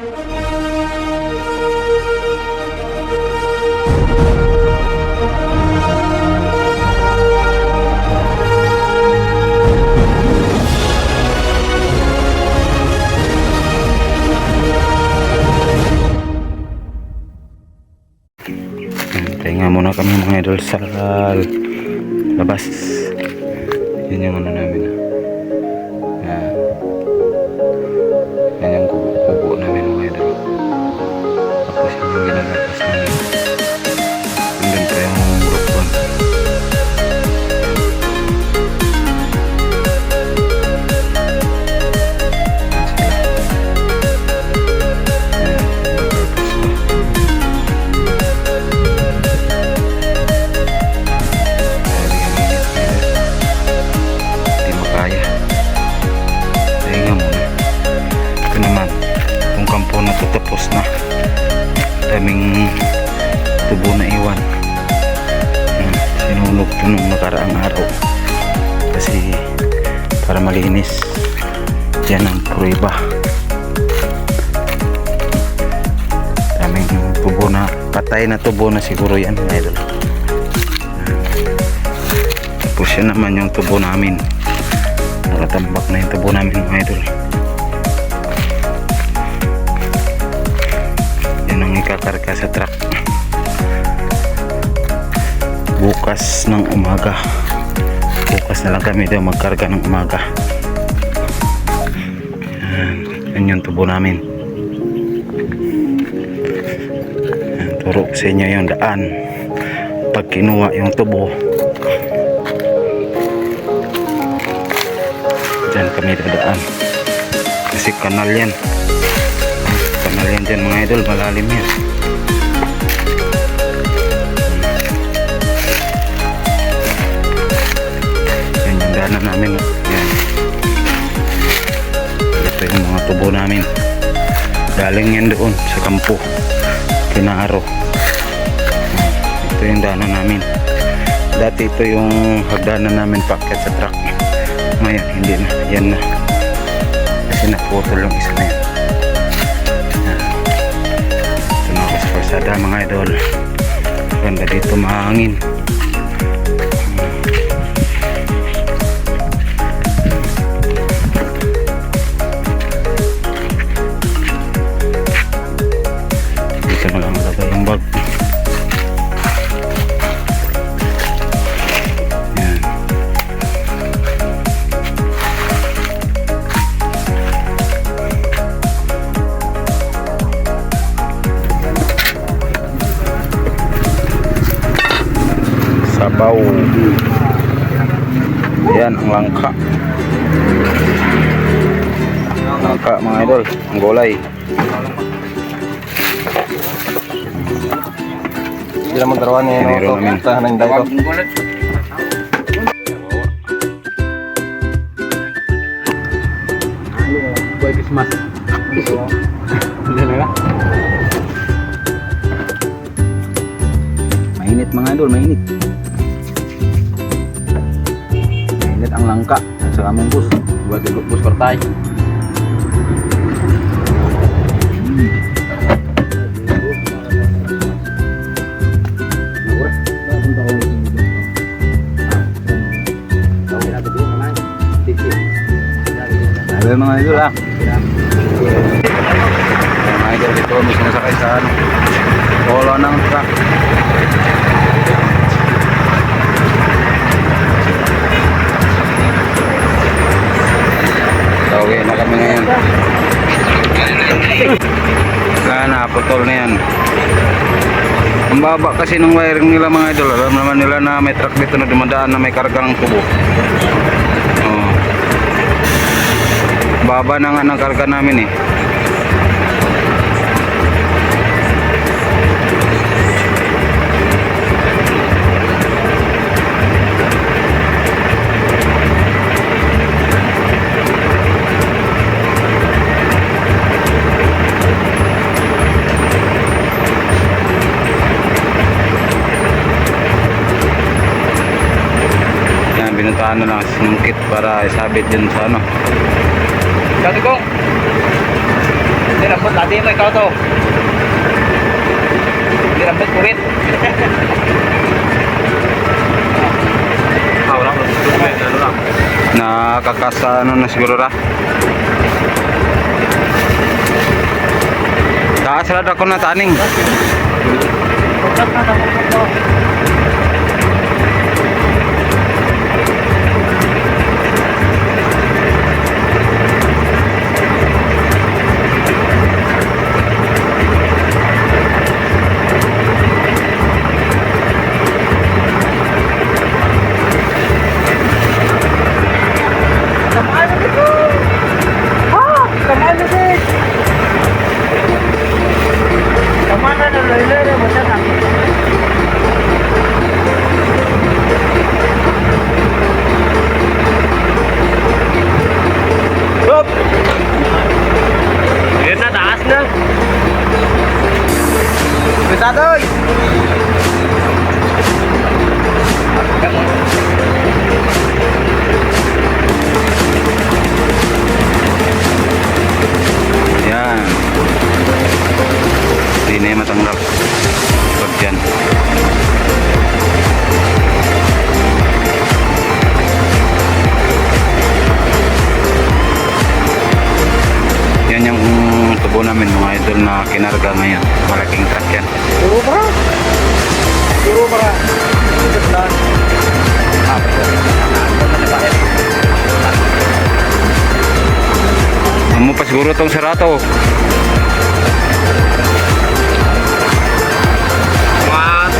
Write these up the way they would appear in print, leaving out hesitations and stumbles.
Pahinga muna kami mga idol sa labas. Yan yung ano namin. Yan yung kubo namin mga idol. Tapos yung ginagapas namin. Hanggang pa yung group 1. Tapos na, daming tubo na iwan. Sinunog ito nung nakaraang araw kasi para malinis. Yan ang prueba. Daming tubo na, patay na tubo na siguro yan mga idol. Tapos yan naman yung tubo namin, nakatambak na yung tubo namin mga idol. Ikakarga sa truck bukas ng umaga. Bukas na lang kami daw magkarga ng umaga. Yan yung tubo namin. Turo ko sa inyo yung daan pag kinuha yung tubo. Diyan kami dadaan kasi kanal yan. Kanal yan dyan mga idol, malalim yan. Yan yung daanan namin. Yan. Ito yung mga tubo namin. Galing yan doon sa kampo, Kinaaro. Ito yung daanan namin. Dati ito yung hagdanan namin paakyat sa truck. Ngayon hindi na, yan na. Kasi naputol yung isa na yan. Sada mga idol, ganda dito, mahangin. Dito na lang lagay yung bag. Yan. Sabaw. Ayan ang langka. Langka mga idol, ang gulay. Hindi naman tarawan eh. Meron namin. Tahanan tayo. Boy Christmas. Mainit mga idol, mainit. Mainit ang langka at saka among bus. Buat bus partay. Ayo mga idol ah. Mga idol dito kami sumasakay sa polo ng truck. Uwi na kami ngayon. Sana putol na yan. Ang baba kasi ng wiring nila mga idol. Alam naman nila na may truck dito na dumadaan na may kargang tubo. Baba na nga ng karga namin eh. Binuntahan na lang sinungkit para isabit dyan sa ano. Dati ko Hindi rambut lagi mo ikaw to. Hindi rambut kurit. Wala ko. Ano lang. Nakakasa ano na siguro ra. Taas ra ako na taning. Yun na, taas na. Cuidado! Yan. Hindi na yung matanggap. Pag dyan. Yan yung tubo namin mga idol na kinarga ngayon. Malaking truck yan. Puro ba? Puro ba? Amo pa siguro tong sarato.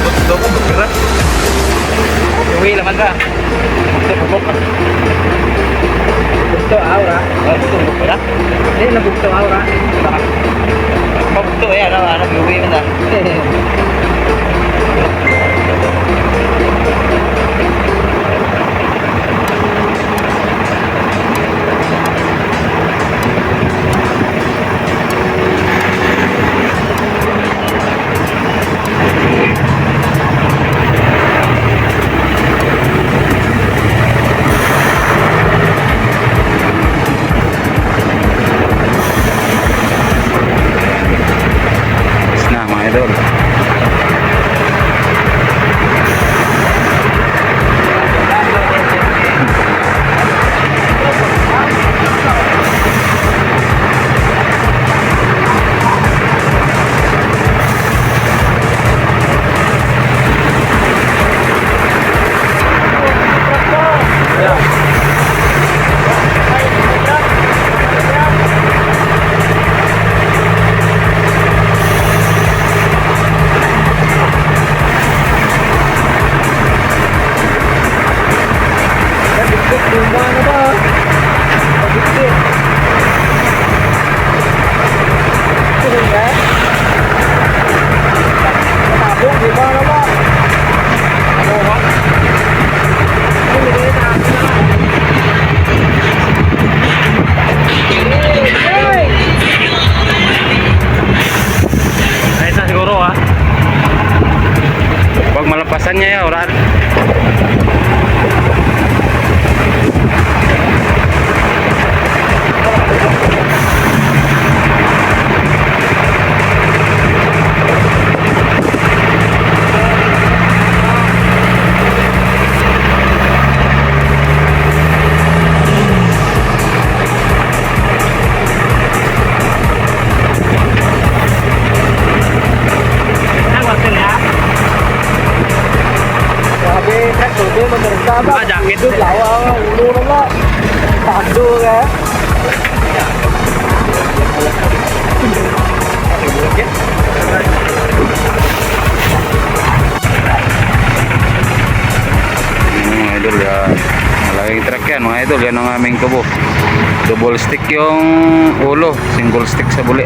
Bukto ko, berat. Uwi naman ka. Bukto aura. Bukto berat. Hindi na bukto aura. Bukto ya, ano uwi mo na. Na mga idol. Pag malampasan niya ya, oran. Ah, jacket. Ulo na nga. Tado ka. Mga idol yan. Malaking truck yan mga idol. Yan ang aming tubo. Double stick yung ulo. Single stick sa buli.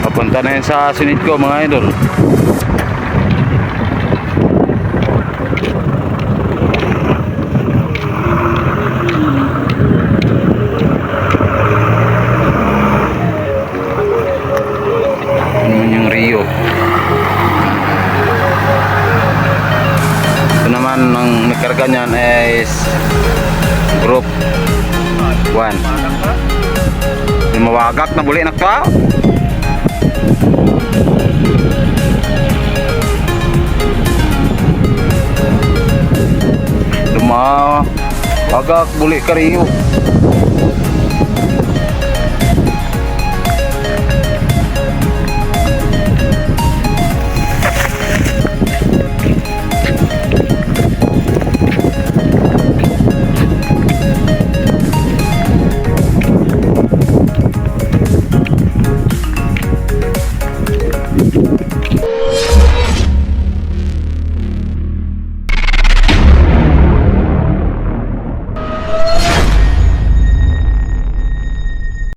Papunta na yan sa sunit ko mga idol. Yun yung Rio. Ito naman ang nagkarga niyan is One. Mawagak na buli na to. Wagak buli kariyo.